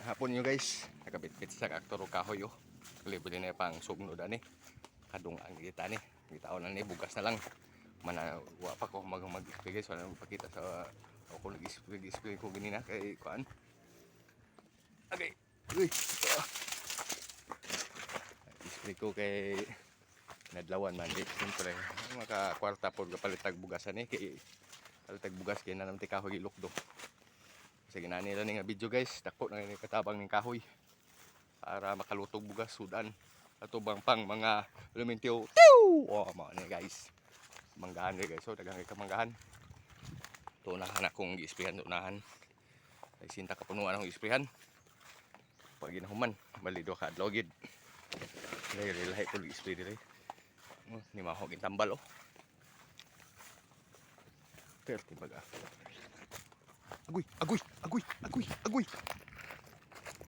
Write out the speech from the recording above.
hapon nyo guys, nakabit-bit sa aktor o kahoy oh. Libre na pang sugno ani. Kadung ang kita ni. Bitaw na ni bugas na lang. Wa pa ko mag-display guys, wala nang pakita sa ako nag-display ko ganina kay kuan. Okay. Uy. Display ko kay nadlawan man di siyempre maka kwarta pod kapalitag bugasan ni kay palitag bugas kay nanamti kahoy ilukdo. Sige na nila nga video guys, dako na ni katabang ning kahoy para makalutog bugas sudan. Ato bang pang mga elementyo. Oh, mo ni guys. Manggahan ni guys. So daghang ka manggahan. Tunahan akong gi-sprayhan tunahan. Ay sinta ka punuan akong gi-sprayhan. Pag ginahuman, balido ka adlaw gid. Lahi ko gi-spray dire. Ni maho gin tambal oh. Pero tibaga. Agoy.